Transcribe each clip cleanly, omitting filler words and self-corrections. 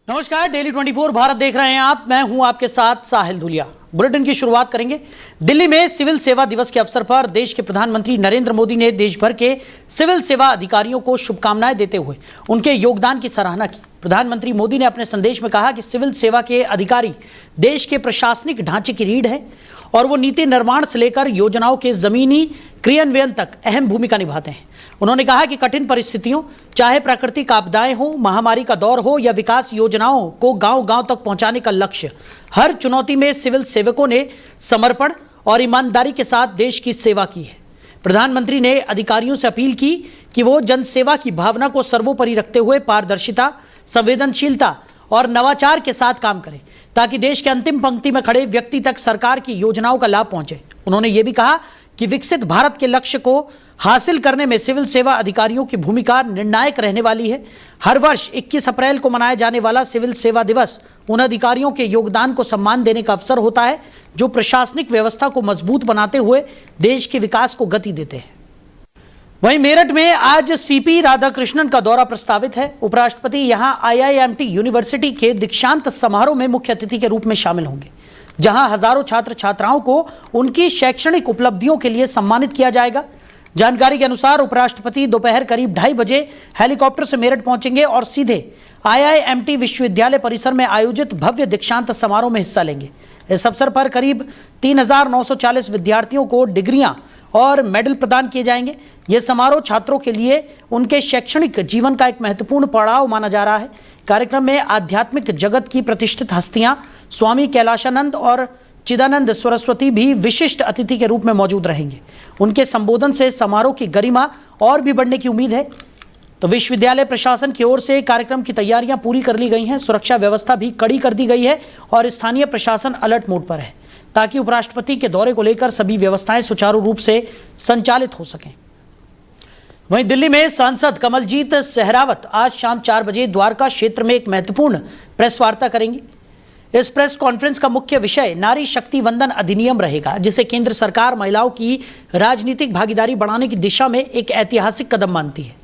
नमस्कार, डेली 24 भारत देख रहे हैं आप। मैं हूं आपके साथ साहिल धुलिया। बुलेटिन की शुरुआत करेंगे। दिल्ली में सिविल सेवा दिवस के अवसर पर देश के प्रधानमंत्री नरेंद्र मोदी ने देश भर के सिविल सेवा अधिकारियों को शुभकामनाएं देते हुए उनके योगदान की सराहना की। प्रधानमंत्री मोदी ने अपने संदेश में कहा कि सिविल सेवा के अधिकारी देश के प्रशासनिक ढांचे की रीढ़ है और वो नीति निर्माण से लेकर योजनाओं के जमीनी क्रियान्वयन तक अहम भूमिका निभाते हैं। उन्होंने कहा कि कठिन परिस्थितियों, चाहे प्राकृतिक आपदाएं हो, महामारी का दौर हो या विकास योजनाओं को गांव-गांव तक पहुंचाने का लक्ष्य, हर चुनौती में सिविल सेवकों ने समर्पण और ईमानदारी के साथ देश की सेवा की है। प्रधानमंत्री ने अधिकारियों से अपील की कि वो जन सेवा की भावना को सर्वोपरि रखते हुए पारदर्शिता, संवेदनशीलता और नवाचार के साथ काम करें ताकि देश के अंतिम पंक्ति में खड़े व्यक्ति तक सरकार की योजनाओं का लाभ पहुंचे। उन्होंने ये भी कहा कि विकसित भारत के लक्ष्य को हासिल करने में सिविल सेवा अधिकारियों की भूमिका निर्णायक रहने वाली है। हर वर्ष 21 अप्रैल को मनाया जाने वाला सिविल सेवा दिवस उन अधिकारियों के योगदान को सम्मान देने का अवसर होता है जो प्रशासनिक व्यवस्था को मजबूत बनाते हुए देश के विकास को गति देते हैं। वहीं मेरठ में आज सीपी राधाकृष्णन का दौरा प्रस्तावित है। उपराष्ट्रपति यहां IIMT यूनिवर्सिटी के दीक्षांत समारोह में मुख्य अतिथि के रूप में शामिल होंगे, जहां हजारों छात्र छात्राओं को उनकी शैक्षणिक उपलब्धियों के लिए सम्मानित किया जाएगा। जानकारी के अनुसार उपराष्ट्रपति दोपहर करीब 2:30 बजे हेलीकॉप्टर से मेरठ पहुंचेंगे और सीधे IIMT विश्वविद्यालय परिसर में आयोजित भव्य दीक्षांत समारोह में हिस्सा लेंगे। इस अवसर पर करीब 3,940 विद्यार्थियों को डिग्रियां और मेडल प्रदान किए जाएंगे। यह समारोह छात्रों के लिए उनके शैक्षणिक जीवन का एक महत्वपूर्ण पड़ाव माना जा रहा है। कार्यक्रम में आध्यात्मिक जगत की प्रतिष्ठित हस्तियां स्वामी कैलाशानंद और चिदानंद सरस्वती भी विशिष्ट अतिथि के रूप में मौजूद रहेंगे। उनके संबोधन से समारोह की गरिमा और भी बढ़ने की उम्मीद है। तो विश्वविद्यालय प्रशासन की ओर से कार्यक्रम की तैयारियां पूरी कर ली गई हैं। सुरक्षा व्यवस्था भी कड़ी कर दी गई है और स्थानीय प्रशासन अलर्ट मोड पर है ताकि उपराष्ट्रपति के दौरे को लेकर सभी व्यवस्थाएं सुचारू रूप से संचालित हो सकें। वहीं दिल्ली में सांसद कमलजीत सहरावत आज शाम 4 बजे द्वारका क्षेत्र में एक महत्वपूर्ण प्रेस वार्ता करेंगी। इस प्रेस कॉन्फ्रेंस का मुख्य विषय नारी शक्ति वंदन अधिनियम रहेगा, जिसे केंद्र सरकार महिलाओं की राजनीतिक भागीदारी बढ़ाने की दिशा में एक ऐतिहासिक कदम मानती है।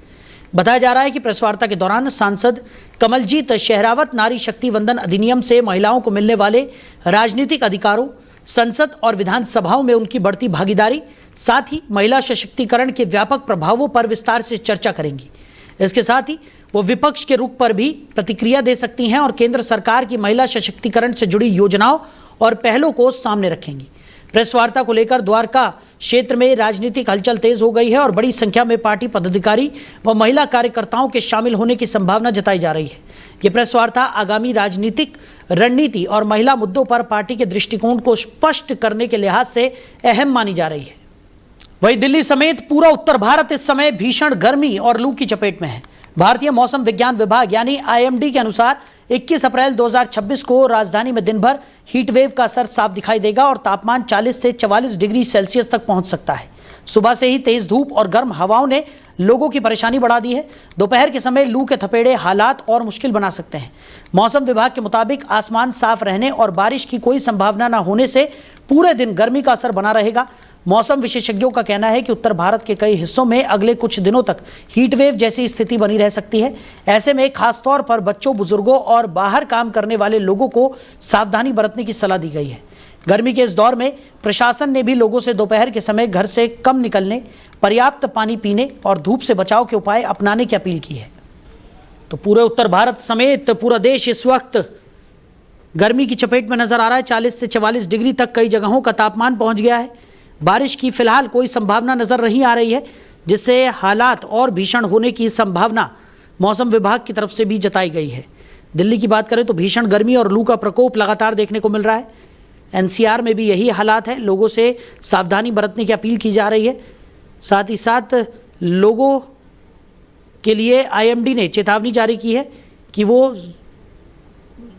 बताया जा रहा है कि प्रेस वार्ता के दौरान सांसद कमलजीत शेहरावत नारी शक्ति वंदन अधिनियम से महिलाओं को मिलने वाले राजनीतिक अधिकारों, संसद और विधानसभाओं में उनकी बढ़ती भागीदारी, साथ ही महिला सशक्तिकरण के व्यापक प्रभावों पर विस्तार से चर्चा करेंगी। इसके साथ ही वो विपक्ष के रुख पर भी प्रतिक्रिया दे सकती हैं और केंद्र सरकार की महिला सशक्तिकरण से जुड़ी योजनाओं और पहलों को सामने रखेंगी। प्रेस वार्ता को लेकर द्वारका क्षेत्र में राजनीतिक हलचल तेज हो गई है और बड़ी संख्या में पार्टी पदाधिकारी व महिला कार्यकर्ताओं के शामिल होने की संभावना जताई जा रही है। ये प्रेस वार्ता आगामी राजनीतिक रणनीति और महिला मुद्दों पर पार्टी के दृष्टिकोण को स्पष्ट करने के लिहाज से अहम मानी जा रही है। वहीं दिल्ली समेत पूरा उत्तर भारत इस समय भीषण गर्मी और लू की चपेट में है। भारतीय मौसम विज्ञान विभाग यानी IMD के अनुसार 21 अप्रैल 2026 को राजधानी में दिन भर हीट वेव का असर साफ दिखाई देगा और तापमान 40 से 44 डिग्री सेल्सियस तक पहुंच सकता है। सुबह से ही तेज धूप और गर्म हवाओं ने लोगों की परेशानी बढ़ा दी है। दोपहर के समय लू के थपेड़े हालात और मुश्किल बना सकते हैं। मौसम विभाग के मुताबिक आसमान साफ रहने और बारिश की कोई संभावना न होने से पूरे दिन गर्मी का असर बना रहेगा। मौसम विशेषज्ञों का कहना है कि उत्तर भारत के कई हिस्सों में अगले कुछ दिनों तक हीट वेव जैसी स्थिति बनी रह सकती है। ऐसे में खासतौर पर बच्चों, बुजुर्गों और बाहर काम करने वाले लोगों को सावधानी बरतने की सलाह दी गई है। गर्मी के इस दौर में प्रशासन ने भी लोगों से दोपहर के समय घर से कम निकलने, पर्याप्त पानी पीने और धूप से बचाव के उपाय अपनाने की अपील की है। तो पूरे उत्तर भारत समेत पूरा देश इस वक्त गर्मी की चपेट में नजर आ रहा है। 40 से 44 डिग्री तक कई जगहों का तापमान पहुंच गया है। बारिश की फिलहाल कोई संभावना नजर नहीं आ रही है, जिससे हालात और भीषण होने की संभावना मौसम विभाग की तरफ से भी जताई गई है। दिल्ली की बात करें तो भीषण गर्मी और लू का प्रकोप लगातार देखने को मिल रहा है। NCR में भी यही हालात है। लोगों से सावधानी बरतने की अपील की जा रही है। साथ ही साथ लोगों के लिए IMD ने चेतावनी जारी की है कि वो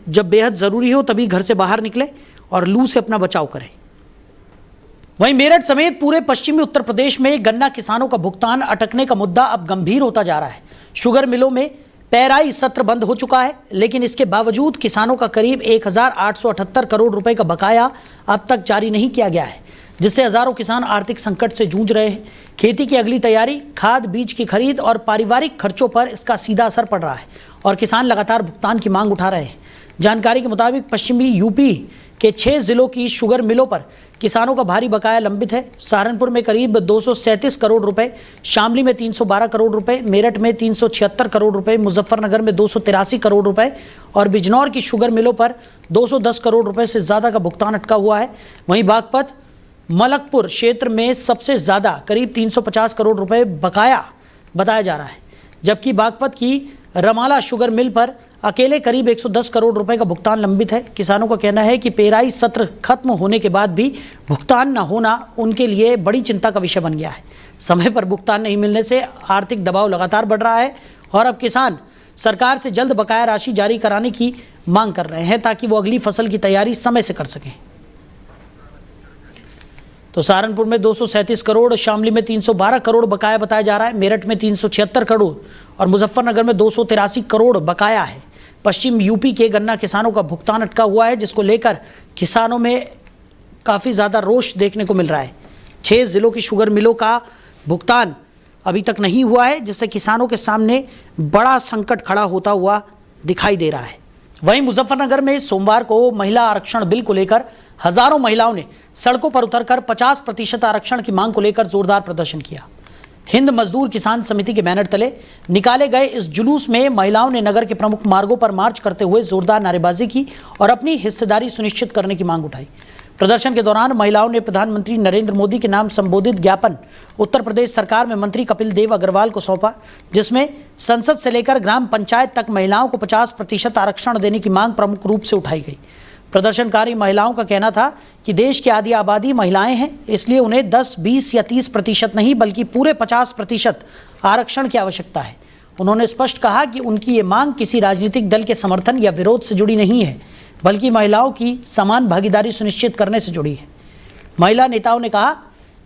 जब बेहद ज़रूरी हो तभी घर से बाहर निकले और लू से अपना बचाव करें। वहीं मेरठ समेत पूरे पश्चिमी उत्तर प्रदेश में गन्ना किसानों का भुगतान अटकने का मुद्दा अब गंभीर होता जा रहा है। शुगर मिलों में पेराई सत्र बंद हो चुका है, लेकिन इसके बावजूद किसानों का करीब 1,878 करोड़ रुपए का बकाया अब तक जारी नहीं किया गया है। जिससे हजारों किसान आर्थिक संकट से जूझ रहे हैं। खेती की अगली तैयारी, खाद बीज की खरीद और पारिवारिक खर्चों पर इसका सीधा असर पड़ रहा है और किसान लगातार भुगतान की मांग उठा रहे हैं। जानकारी के मुताबिक पश्चिमी यूपी के 6 जिलों की शुगर मिलों पर किसानों का भारी बकाया लंबित है। सहारनपुर में करीब 237 करोड़ रुपए, शामली में 312 करोड़ रुपए, मेरठ में 376 करोड़ रुपए, मुजफ्फरनगर में 283 करोड़ रुपए और बिजनौर की शुगर मिलों पर 210 करोड़ रुपए से ज़्यादा का भुगतान अटका हुआ है। वहीं बागपत मलकपुर क्षेत्र में सबसे ज़्यादा करीब 350 करोड़ रुपए बकाया बताया जा रहा है, जबकि बागपत की रमाला शुगर मिल पर अकेले करीब 110 करोड़ रुपए का भुगतान लंबित है। किसानों का कहना है कि पेराई सत्र खत्म होने के बाद भी भुगतान न होना उनके लिए बड़ी चिंता का विषय बन गया है। समय पर भुगतान नहीं मिलने से आर्थिक दबाव लगातार बढ़ रहा है और अब किसान सरकार से जल्द बकाया राशि जारी कराने की मांग कर रहे हैं ताकि वो अगली फसल की तैयारी समय से कर सकें। तो सहारनपुर में 237 करोड़, शामली में 312 करोड़ बकाया बताया जा रहा है, मेरठ में 376 करोड़ और मुजफ्फरनगर में 283 करोड़ बकाया है। पश्चिम यूपी के गन्ना किसानों का भुगतान अटका हुआ है, जिसको लेकर किसानों में काफ़ी ज़्यादा रोष देखने को मिल रहा है। 6 जिलों की शुगर मिलों का भुगतान अभी तक नहीं हुआ है, जिससे किसानों के सामने बड़ा संकट खड़ा होता हुआ दिखाई दे रहा है। वहीं मुजफ्फरनगर में सोमवार को महिला आरक्षण बिल को लेकर हजारों महिलाओं ने सड़कों पर उतरकर 50% आरक्षण की मांग को लेकर जोरदार प्रदर्शन किया। हिंद मजदूर किसान समिति के बैनर तले निकाले गए इस जुलूस में महिलाओं ने नगर के प्रमुख मार्गों पर मार्च करते हुए जोरदार नारेबाजी की और अपनी हिस्सेदारी सुनिश्चित करने की मांग उठाई। प्रदर्शन के दौरान महिलाओं ने प्रधानमंत्री नरेंद्र मोदी के नाम संबोधित ज्ञापन उत्तर प्रदेश सरकार में मंत्री कपिल देव अग्रवाल को सौंपा, जिसमें संसद से लेकर ग्राम पंचायत तक महिलाओं को 50% आरक्षण देने की मांग प्रमुख रूप से उठाई गई। प्रदर्शनकारी महिलाओं का कहना था कि देश की आधी आबादी महिलाएं हैं, इसलिए उन्हें 10, 20 या 30% नहीं बल्कि पूरे 50% आरक्षण की आवश्यकता है। उन्होंने स्पष्ट कहा कि उनकी ये मांग किसी राजनीतिक दल के समर्थन या विरोध से जुड़ी नहीं है, बल्कि महिलाओं की समान भागीदारी सुनिश्चित करने से जुड़ी है। महिला नेताओं ने कहा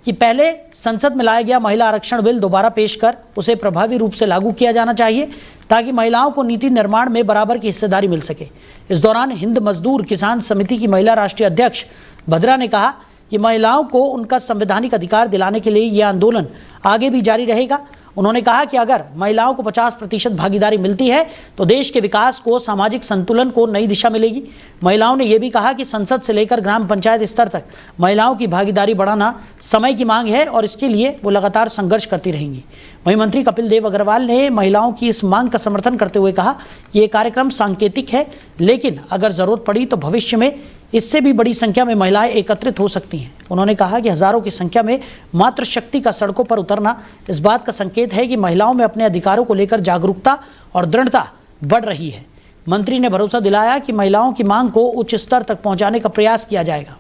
कि पहले संसद में लाया गया महिला आरक्षण बिल दोबारा पेश कर उसे प्रभावी रूप से लागू किया जाना चाहिए ताकि महिलाओं को नीति निर्माण में बराबर की हिस्सेदारी मिल सके। इस दौरान हिंद मजदूर किसान समिति की महिला राष्ट्रीय अध्यक्ष भद्रा ने कहा कि महिलाओं को उनका संवैधानिक अधिकार दिलाने के लिए यह आंदोलन आगे भी जारी रहेगा। उन्होंने कहा कि अगर महिलाओं को 50% भागीदारी मिलती है तो देश के विकास को, सामाजिक संतुलन को नई दिशा मिलेगी। महिलाओं ने यह भी कहा कि संसद से लेकर ग्राम पंचायत स्तर तक महिलाओं की भागीदारी बढ़ाना समय की मांग है और इसके लिए वो लगातार संघर्ष करती रहेंगी। वहीं मंत्री कपिल देव अग्रवाल ने महिलाओं की इस मांग का समर्थन करते हुए कहा कि ये कार्यक्रम सांकेतिक है, लेकिन अगर जरूरत पड़ी तो भविष्य में इससे भी बड़ी संख्या में महिलाएं एकत्रित हो सकती हैं। उन्होंने कहा कि हजारों की संख्या में मातृशक्ति का सड़कों पर उतरना इस बात का संकेत है कि महिलाओं में अपने अधिकारों को लेकर जागरूकता और दृढ़ता बढ़ रही है। मंत्री ने भरोसा दिलाया कि महिलाओं की मांग को उच्च स्तर तक पहुंचाने का प्रयास किया जाएगा।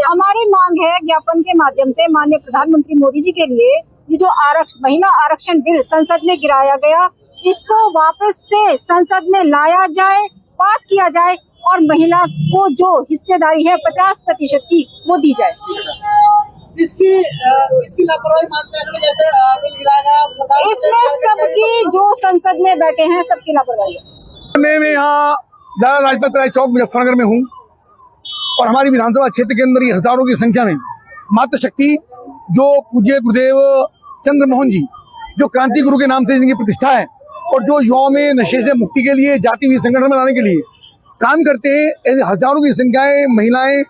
हमारी मांग है ज्ञापन के माध्यम से माननीय प्रधानमंत्री मोदी जी के लिए, ये जो महिला आरक्षण बिल संसद में गिराया गया, इसको वापस से संसद में लाया जाए, पास किया जाए और महिला को जो हिस्सेदारी है 50% की वो दी जाए। इसकी लापरवाही मानते हैं जैसे बिल गिराया, इसमें सबकी जो संसद में बैठे हैं सबकी लापरवाही है। मैं यहाँ लाला लाजपत राय चौक मुजफ्फरनगर में हूँ और हमारी विधानसभा क्षेत्र के अंदर हजारों की संख्या में मातृशक्ति जो पूज्य गुरुदेव चंद्र मोहन जी, जो क्रांति गुरु के नाम से जिनकी प्रतिष्ठा है और जो युवाओं में नशे से मुक्ति के लिए, जाति भी संगठन बनाने के लिए काम करते हैं, ऐसे हजारों की संख्याएं महिलाएं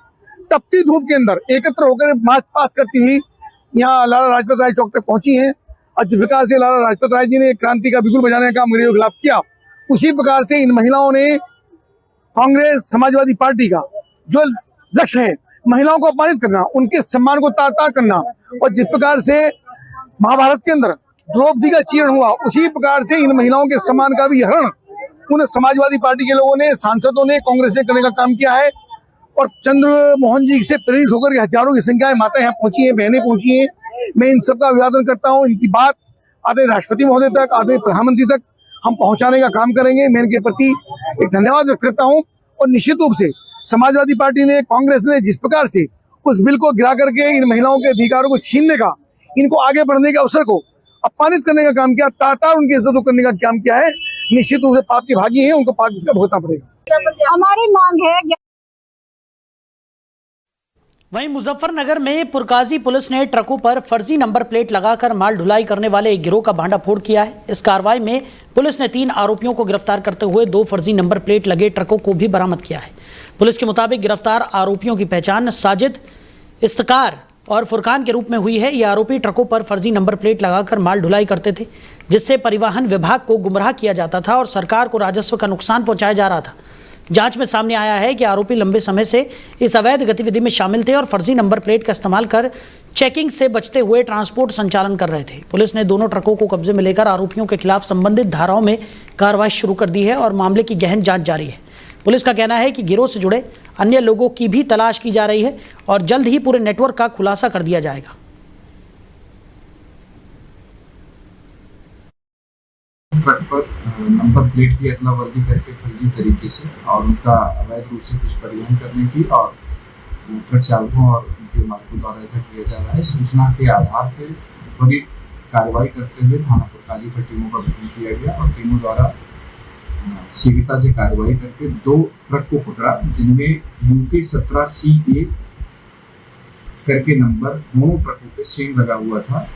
तपती धूप के अंदर एकत्र होकर मार्च पास करती हुई यहाँ लाला लाजपत राय चौक तक पहुंची हैं। और जिस प्रकार से लाला लाजपत राय जी ने क्रांति का बिगुल बजाने का अंग्रेजों के खिलाफ किया, उसी प्रकार से इन महिलाओं ने कांग्रेस समाजवादी पार्टी का जो लक्ष्य है महिलाओं को अपमानित करना, उनके सम्मान को तार-तार करना, और जिस प्रकार से महाभारत के अंदर द्रौपदी का चीरण हुआ, उसी प्रकार से इन महिलाओं के सम्मान का भी हरण उन समाजवादी पार्टी के लोगों ने, सांसदों ने, कांग्रेस ने करने का काम किया है। और चंद्र मोहन जी से प्रेरित होकर हजारों की संख्या में माताएं यहाँ पहुंची हैं, बहनें पहुंची हैं। मैं इन सबका अभिवादन करता हूँ। इनकी बात आदरणीय राष्ट्रपति महोदय तक, आदरणीय प्रधानमंत्री तक हम पहुंचाने का काम करेंगे। मैं इनके प्रति एक धन्यवाद व्यक्त करता हूँ। और निश्चित रूप से समाजवादी पार्टी ने, कांग्रेस ने जिस प्रकार से उस बिल को गिरा करके इन महिलाओं के अधिकारों को छीनने का, इनको आगे बढ़ने के अवसर को अपमानित करने का काम किया, तार-तार उनकी इज्जत करने का काम किया है, निश्चित रूप से पाप के भागी हैं, उनको पाप इसका भुगतना पड़ेगा। हमारी मांग है वहीं मुजफ्फरनगर में पुरकाजी पुलिस ने ट्रकों पर फर्जी नंबर प्लेट लगाकर माल ढुलाई करने वाले एक गिरोह का भांडाफोड़ किया है। इस कार्रवाई में पुलिस ने 3 आरोपियों को गिरफ्तार करते हुए 2 फर्जी नंबर प्लेट लगे ट्रकों को भी बरामद किया है। पुलिस के मुताबिक गिरफ्तार आरोपियों की पहचान साजिद, इफ्तिकार और फुरकान के रूप में हुई है। ये आरोपी ट्रकों पर फर्जी नंबर प्लेट लगाकर माल ढुलाई करते थे, जिससे परिवहन विभाग को गुमराह किया जाता था और सरकार को राजस्व का नुकसान पहुंचाया जा रहा था। जांच में सामने आया है कि आरोपी लंबे समय से इस अवैध गतिविधि में शामिल थे और फर्जी नंबर प्लेट का इस्तेमाल कर चेकिंग से बचते हुए ट्रांसपोर्ट संचालन कर रहे थे। पुलिस ने दोनों ट्रकों को कब्जे में लेकर आरोपियों के खिलाफ संबंधित धाराओं में कार्रवाई शुरू कर दी है और मामले की गहन जांच जारी है। पुलिस का कहना है कि गिरोह से जुड़े अन्य लोगों की भी तलाश की जा रही है और जल्द ही पूरे नेटवर्क का खुलासा कर दिया जाएगा। ट्रक पर नंबर प्लेट की अदला बदली करके फर्जी तरीके से और उनका अवैध रूप से कुछ परिवहन करने की और ट्रक चालकों और उनके मालिकों द्वारा ऐसा किया जा रहा है। सूचना के आधार पर त्वरित कार्रवाई करते हुए थाना पुरकाजी पर टीमों का गठन किया गया और टीमों द्वारा शीघ्रता से कार्रवाई करके 2 ट्रक को पकड़ा, जिनमें UK 17 CA करके नंबर दोनों ट्रकों पे सेम लगा हुआ था।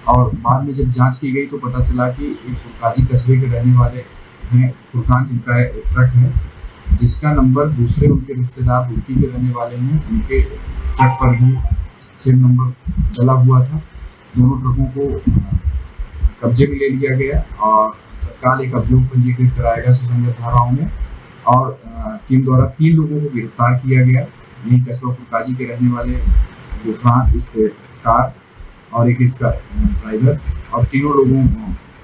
और बाद में जब जांच की गई तो पता चला कि एक पुरकाजी कस्बे के रहने वाले हैं फुरकान, जिनका एक ट्रक है जिसका नंबर दूसरे उनके रिश्तेदार रुड़की के रहने वाले हैं, उनके ट्रक पर भी सेम नंबर डला हुआ था। दोनों ट्रकों को कब्जे में ले लिया गया और तत्काल एक अभियोग पंजीकृत कराया गया सुसंगत धाराओं में और टीम द्वारा 3 लोगों को गिरफ्तार किया गया। यही कस्बा पुरकाजी के रहने वाले गुफरान, इसके कार और एक इसका ड्राइवर, और तीनों लोगों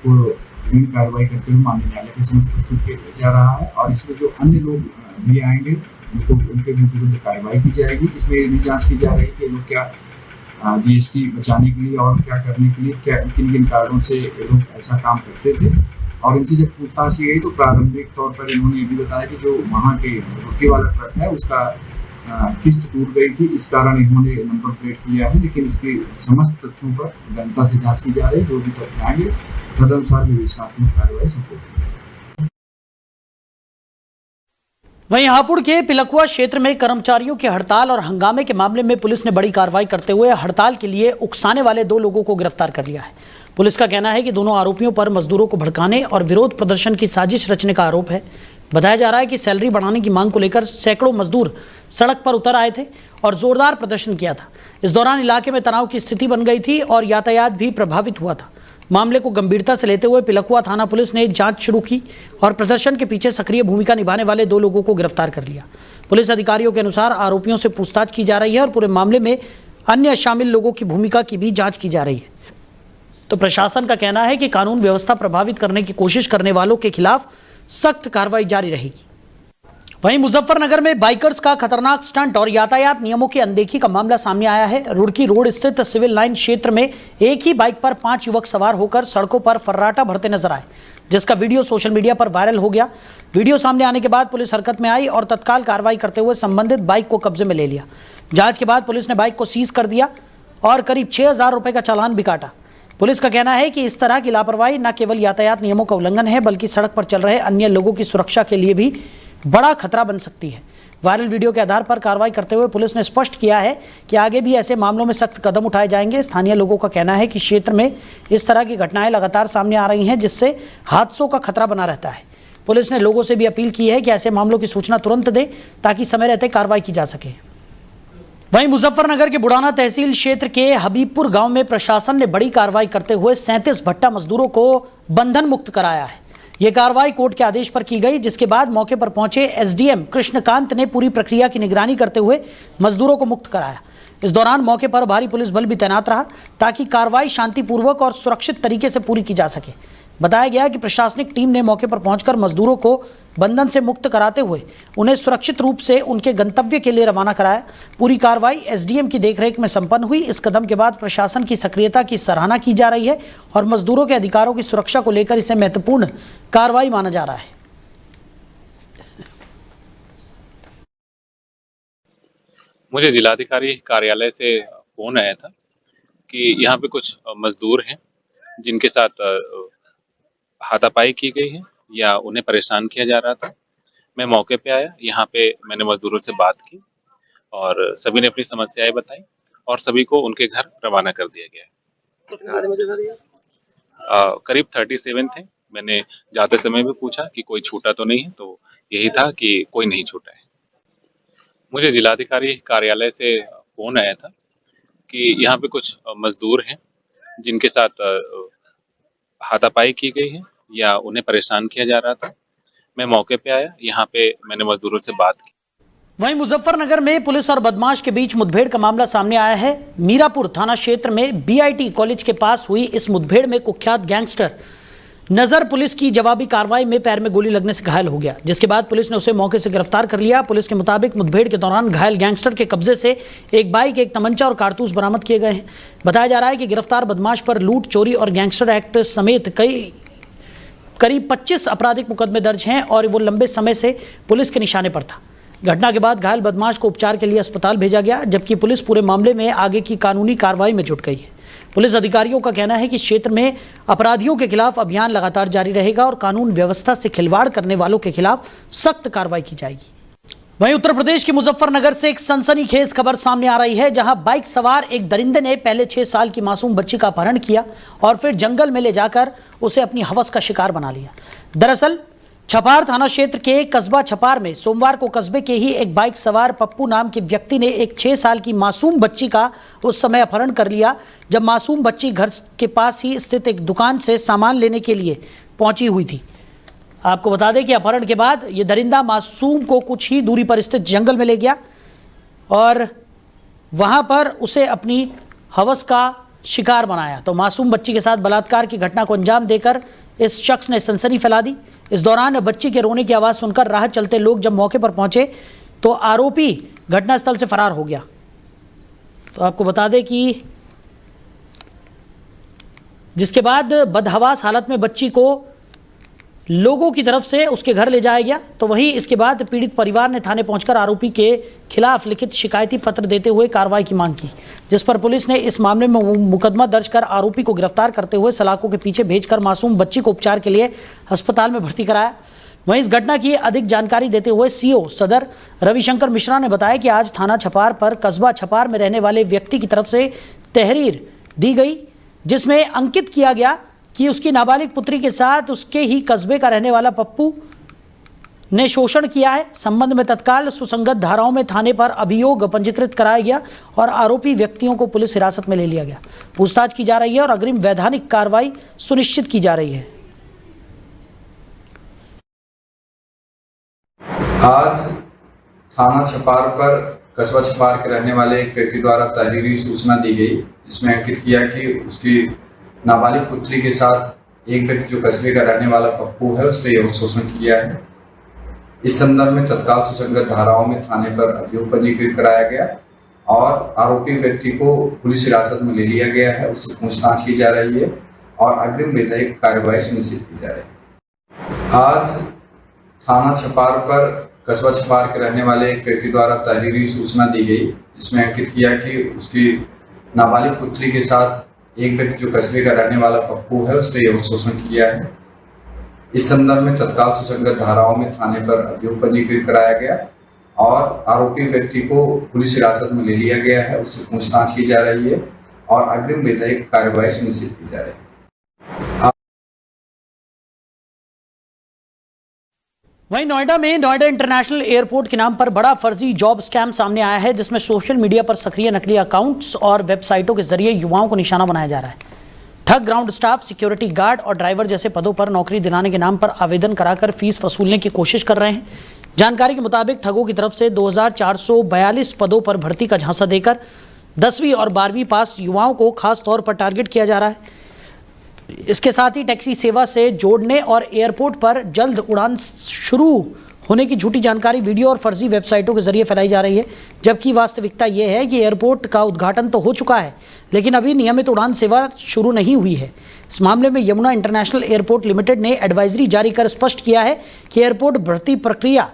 को विभिन्न कार्रवाई करते हुए माननीय न्यायालय के समक्ष प्रस्तुत किया जा रहा है। और इसमें जो अन्य लोग भी आएंगे उनके भी विरुद्ध कार्रवाई की जाएगी। इसमें ये भी जांच की जा रही है कि लोग क्या GST बचाने के लिए और क्या करने के लिए क्या किन किन कारणों से ये लोग ऐसा काम करते थे। और इनसे जब पूछताछ की गई तो प्रारंभिक तौर पर इन्होंने ये भी बताया कि जो वहाँ के रुड़की वाला ट्रक है उसका किस्त टूट गई थी, इस कारण इन्होंने नंबर प्लेट किया है। लेकिन इसके समस्त तथ्यों पर गहनता से जांच की जा रही है। जो भी तथ्य आएंगे तदनुसार विवेचनात्मक कार्रवाई संपन्न की जाएगी। वहीं हापुड़ के पिलकुआ क्षेत्र में कर्मचारियों की हड़ताल और हंगामे के मामले में पुलिस ने बड़ी कार्रवाई करते हुए हड़ताल के लिए उकसाने वाले 2 लोगों को गिरफ्तार कर लिया है। पुलिस का कहना है कि दोनों आरोपियों पर मजदूरों को भड़काने और विरोध प्रदर्शन की साजिश रचने का आरोप है। बताया जा रहा है कि सैलरी बढ़ाने की मांग को लेकर सैकड़ों मजदूर सड़क पर उतर आए थे और जोरदार प्रदर्शन किया था। इस दौरान इलाके में तनाव की स्थिति बन गई थी और यातायात भी प्रभावित हुआ था। मामले को गंभीरता से लेते हुए पिलकुआ थाना पुलिस ने जांच शुरू की और प्रदर्शन के पीछे सक्रिय भूमिका निभाने वाले 2 लोगों को गिरफ्तार कर लिया। पुलिस अधिकारियों के अनुसार आरोपियों से पूछताछ की जा रही है और पूरे मामले में अन्य शामिल लोगों की भूमिका की भी जांच की जा रही है। तो प्रशासन का कहना है कि कानून व्यवस्था प्रभावित करने की कोशिश करने वालों के खिलाफ सख्त कार्रवाई जारी रहेगी। वहीं मुजफ्फरनगर में बाइकर्स का खतरनाक स्टंट और यातायात नियमों की अनदेखी का मामला सामने आया है। रुड़की रोड स्थित सिविल लाइन क्षेत्र में एक ही बाइक पर 5 युवक सवार होकर सड़कों पर फर्राटा भरते नजर आए, जिसका वीडियो सोशल मीडिया पर वायरल हो गया। वीडियो सामने आने के बाद पुलिस हरकत में आई और तत्काल कार्रवाई करते हुए संबंधित बाइक को कब्जे में ले लिया। जांच के बाद पुलिस ने बाइक को सीज कर दिया और करीब 6,000 रुपए का चालान भी काटा। पुलिस का कहना है कि इस तरह की लापरवाही न केवल यातायात नियमों का उल्लंघन है, बल्कि सड़क पर चल रहे अन्य लोगों की सुरक्षा के लिए भी बड़ा खतरा बन सकती है। वायरल वीडियो के आधार पर कार्रवाई करते हुए पुलिस ने स्पष्ट किया है कि आगे भी ऐसे मामलों में सख्त कदम उठाए जाएंगे। स्थानीय लोगों का कहना है कि क्षेत्र में इस तरह की घटनाएं लगातार सामने आ रही हैं, जिससे हादसों का खतरा बना रहता है। पुलिस ने लोगों से भी अपील की है कि ऐसे मामलों की सूचना तुरंत दें ताकि समय रहते कार्रवाई की जा सके। वहीं मुजफ्फरनगर के बुढ़ाना तहसील क्षेत्र के हबीबपुर गांव में प्रशासन ने बड़ी कार्रवाई करते हुए 37 भट्टा मजदूरों को बंधन मुक्त कराया है। यह कार्रवाई कोर्ट के आदेश पर की गई, जिसके बाद मौके पर पहुंचे SDM कृष्णकांत ने पूरी प्रक्रिया की निगरानी करते हुए मजदूरों को मुक्त कराया। इस दौरान मौके पर भारी पुलिस बल भी तैनात रहा ताकि कार्रवाई शांतिपूर्वक और सुरक्षित तरीके से पूरी की जा सके। बताया गया कि प्रशासनिक टीम ने मौके पर पहुंचकर मजदूरों को बंधन से मुक्त कराते हुए उन्हें सुरक्षित रूप से उनके गंतव्य के लिए रवाना कराया। पूरी कार्रवाई SDM की देखरेख में संपन्न हुई। इस कदम के बाद प्रशासन की सक्रियता की सराहना की जा रही है और मजदूरों के अधिकारों की सुरक्षा को लेकर इसे महत्वपूर्ण कार्रवाई माना जा रहा है। मुझे जिलाधिकारी कार्यालय से फोन आया था कि यहाँ पे कुछ मजदूर हैं जिनके साथ हाथापाई की गई है या उन्हें परेशान किया जा रहा था। मैं मौके पे आया, यहाँ पे मैंने मजदूरों से बात की और सभी ने अपनी समस्याएं बताई और सभी को उनके घर रवाना कर दिया गया है। करीब 37 थे। मैंने जाते समय भी पूछा कि कोई छूटा तो नहीं है, तो यही था कि कोई नहीं छूटा है। मुझे जिलाधिकारी कार्यालय से फोन आया था कि यहाँ पे कुछ मजदूर हैं जिनके साथ हाथापाई की गई है या उन्हें परेशान किया जा रहा था। मैं मौके पे आया, यहाँ पे मैंने मजदूरों से बात की। वहीं मुजफ्फरनगर में पुलिस और बदमाश के बीच मुठभेड़ का मामला सामने आया है। मीरापुर थाना क्षेत्र में बीआईटी कॉलेज के पास हुई इस मुठभेड़ में कुख्यात गैंगस्टर नजर पुलिस की जवाबी कार्रवाई में पैर में गोली लगने से घायल हो गया, जिसके बाद पुलिस ने उसे मौके से गिरफ्तार कर लिया। पुलिस के मुताबिक मुठभेड़ के दौरान घायल गैंगस्टर के कब्जे से एक बाइक, एक तमंचा और कारतूस बरामद किए गए हैं। बताया जा रहा है कि गिरफ्तार बदमाश पर लूट, चोरी और गैंगस्टर एक्ट समेत करीब 25 आपराधिक मुकदमे दर्ज हैं और वो लंबे समय से पुलिस के निशाने पर था। घटना के बाद घायल बदमाश को उपचार के लिए अस्पताल भेजा गया, जबकि पुलिस पूरे मामले में आगे की कानूनी कार्रवाई में जुट गई है। पुलिस अधिकारियों का कहना है कि क्षेत्र में अपराधियों के खिलाफ अभियान लगातार जारी रहेगा और कानून व्यवस्था से खिलवाड़ करने वालों के खिलाफ सख्त कार्रवाई की जाएगी। वहीं उत्तर प्रदेश के मुजफ्फरनगर से एक सनसनीखेज खबर सामने आ रही है, जहां बाइक सवार एक दरिंदे ने पहले 6 साल की मासूम बच्ची का अपहरण किया और फिर जंगल में ले जाकर उसे अपनी हवस का शिकार बना लिया। दरअसल छपार थाना क्षेत्र के कस्बा छपार में सोमवार को कस्बे के ही एक बाइक सवार पप्पू नाम के व्यक्ति ने एक 6 साल की मासूम बच्ची का उस समय अपहरण कर लिया, जब मासूम बच्ची घर के पास ही स्थित एक दुकान से सामान लेने के लिए पहुंची हुई थी। आपको बता दें कि अपहरण के बाद ये दरिंदा मासूम को कुछ ही दूरी पर स्थित जंगल में ले गया और वहां पर उसे अपनी हवस का शिकार बनाया। तो मासूम बच्ची के साथ बलात्कार की घटना को अंजाम देकर इस शख्स ने सनसनी फैला दी। इस दौरान बच्ची के रोने की आवाज़ सुनकर राह चलते लोग जब मौके पर पहुंचे तो आरोपी घटनास्थल से फरार हो गया। तो आपको बता दें कि जिसके बाद बदहवास हालत में बच्ची को लोगों की तरफ से उसके घर ले जाया गया। तो वहीं इसके बाद पीड़ित परिवार ने थाने पहुंचकर आरोपी के खिलाफ लिखित शिकायती पत्र देते हुए कार्रवाई की मांग की, जिस पर पुलिस ने इस मामले में मुकदमा दर्ज कर आरोपी को गिरफ्तार करते हुए सलाखों के पीछे भेजकर मासूम बच्ची को उपचार के लिए अस्पताल में भर्ती कराया। वहीं इस घटना की अधिक जानकारी देते हुए सीओ सदर रविशंकर मिश्रा ने बताया कि आज थाना छपार पर कस्बा छपार में रहने वाले व्यक्ति की तरफ से तहरीर दी गई, जिसमें अंकित किया गया कि उसकी नाबालिग पुत्री के साथ उसके ही कस्बे का रहने वाला पप्पू ने शोषण किया है। संबंध में तत्काल सुसंगत धाराओं में थाने पर अभियोग पंजीकृत कराया गया और आरोपी व्यक्तियों को पुलिस हिरासत में ले लिया गया। पूछताछ की जा रही है और अग्रिम वैधानिक कार्रवाई सुनिश्चित की जा रही है। आज थाना छपार पर कस्बा छपार के रहने वाले एक व्यक्ति द्वारा तहरीरी सूचना दी गई, जिसमें अंकित किया कि उसकी नाबालिग पुत्री के साथ एक व्यक्ति जो कस्बे का रहने वाला पप्पू है उसने यौन शोषण किया है। इस संदर्भ में तत्काल सुसंगत धाराओं में थाने पर अभियोग पंजीकृत कराया गया और आरोपी व्यक्ति को पुलिस हिरासत में ले लिया गया है। उससे पूछताछ की जा रही है और अग्रिम विधायिक कार्रवाई सुनिश्चित की जा रही है। आज थाना छपार पर कस्बा छपार के रहने वाले एक व्यक्ति द्वारा तहरीरी सूचना दी गई, जिसमें अंकित किया कि उसकी नाबालिग पुत्री के साथ एक व्यक्ति जो कस्बे का रहने वाला पप्पू है उसने यौन शोषण किया है। इस संदर्भ में तत्काल सुसंगत धाराओं में थाने पर अभियोग पंजीकृत कराया गया और आरोपी व्यक्ति को पुलिस हिरासत में ले लिया गया है। उससे पूछताछ की जा रही है और अग्रिम विधायिक कार्रवाई सुनिश्चित की जा रही है। वहीं नोएडा में नोएडा इंटरनेशनल एयरपोर्ट के नाम पर बड़ा फर्जी जॉब स्कैम सामने आया है, जिसमें सोशल मीडिया पर सक्रिय नकली अकाउंट्स और वेबसाइटों के जरिए युवाओं को निशाना बनाया जा रहा है। ठग ग्राउंड स्टाफ, सिक्योरिटी गार्ड और ड्राइवर जैसे पदों पर नौकरी दिलाने के नाम पर आवेदन कराकर फीस वसूलने की कोशिश कर रहे हैं। जानकारी के मुताबिक ठगों की तरफ से 2442 पदों पर भर्ती का झांसा देकर 10वीं और 12वीं पास युवाओं को खास तौर पर टारगेट किया जा रहा है। इसके साथ ही टैक्सी सेवा से जोड़ने और एयरपोर्ट पर जल्द उड़ान शुरू होने की झूठी जानकारी वीडियो और फर्जी वेबसाइटों के जरिए फैलाई जा रही है, जबकि वास्तविकता यह है कि एयरपोर्ट का उद्घाटन तो हो चुका है, लेकिन अभी नियमित उड़ान सेवा शुरू नहीं हुई है। इस मामले में यमुना इंटरनेशनल एयरपोर्ट लिमिटेड ने एडवाइजरी जारी कर स्पष्ट किया है कि एयरपोर्ट भर्ती प्रक्रिया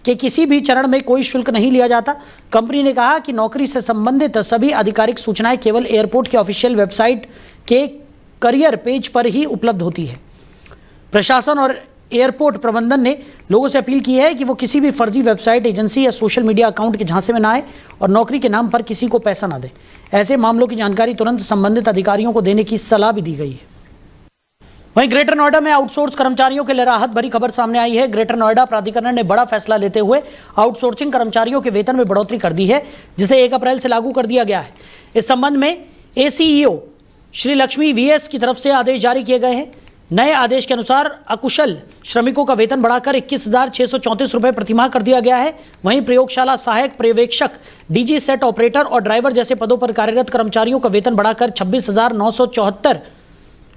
के किसी भी चरण में कोई शुल्क नहीं लिया जाता। कंपनी ने कहा कि नौकरी से संबंधित सभी आधिकारिक सूचनाएं केवल एयरपोर्ट के ऑफिशियल वेबसाइट के करियर पेज पर ही उपलब्ध होती है। प्रशासन और एयरपोर्ट प्रबंधन ने लोगों से अपील की है कि वो किसी भी फर्जी वेबसाइट, एजेंसी या सोशल मीडिया अकाउंट के झांसे में ना आए और नौकरी के नाम पर किसी को पैसा ना दे। ऐसे मामलों की जानकारी तुरंत संबंधित अधिकारियों को देने की सलाह भी दी गई है। वहीं ग्रेटर नोएडा में आउटसोर्स कर्मचारियों के लिए राहत भरी खबर सामने आई है। ग्रेटर नोएडा प्राधिकरण ने बड़ा फैसला लेते हुए आउटसोर्सिंग कर्मचारियों के वेतन में बढ़ोतरी कर दी है, जिसे 1 अप्रैल से लागू कर दिया गया है। इस संबंध में ACEO श्री लक्ष्मी VS की तरफ से आदेश जारी किए गए हैं। नए आदेश के अनुसार अकुशल श्रमिकों का वेतन बढ़ाकर 21,634 रुपये प्रतिमाह कर दिया गया है। वहीं प्रयोगशाला सहायक पर्यवेक्षक, DG सेट ऑपरेटर और ड्राइवर जैसे पदों पर कार्यरत कर्मचारियों का वेतन बढ़ाकर 26,974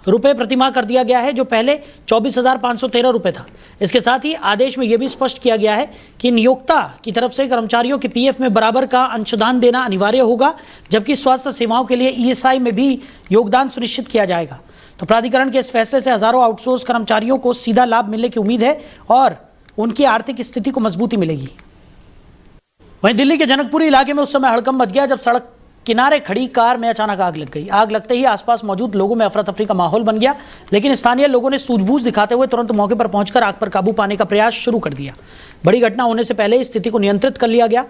रुपये प्रतिमाह कर दिया गया है, जो पहले 24,513 रुपये था। इसके साथ ही आदेश में यह भी स्पष्ट किया गया है कि नियोक्ता की तरफ से कर्मचारियों के PF में बराबर का अंशदान देना अनिवार्य होगा, जबकि स्वास्थ्य सेवाओं के लिए ESI में भी योगदान सुनिश्चित किया जाएगा। तो प्राधिकरण के इस फैसले से हजारों आउटसोर्स कर्मचारियों को सीधा लाभ मिलने की उम्मीद है और उनकी आर्थिक स्थिति को मजबूती मिलेगी। वहीं दिल्ली के जनकपुरी इलाके में उस समय हड़कंप मच गया जब सड़क किनारे खड़ी कार में अचानक आग लग गई। आग लगते ही आसपास मौजूद लोगों में अफरा तफरी का माहौल बन गया, लेकिन स्थानीय लोगों ने सूझबूझ दिखाते हुए तुरंत मौके पर पहुंचकर आग पर काबू पाने का प्रयास शुरू कर दिया। बड़ी घटना होने से पहले स्थिति को नियंत्रित कर लिया गया।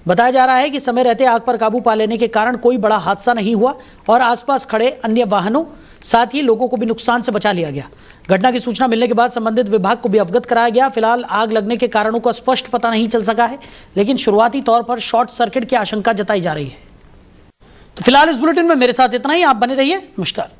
बताया जा रहा है कि समय रहते आग पर काबू पा लेने के कारण कोई बड़ा हादसा नहीं हुआ और आसपास खड़े अन्य वाहनों साथ ही लोगों को भी नुकसान से बचा लिया गया। घटना की सूचना मिलने के बाद संबंधित विभाग को भी अवगत कराया गया। फिलहाल आग लगने के कारणों का स्पष्ट पता नहीं चल सका है, लेकिन शुरुआती तौर पर शॉर्ट सर्किट की आशंका जताई जा रही है। तो फिलहाल इस बुलेटिन में मेरे साथ इतना ही। आप बने रहिए। नमस्कार।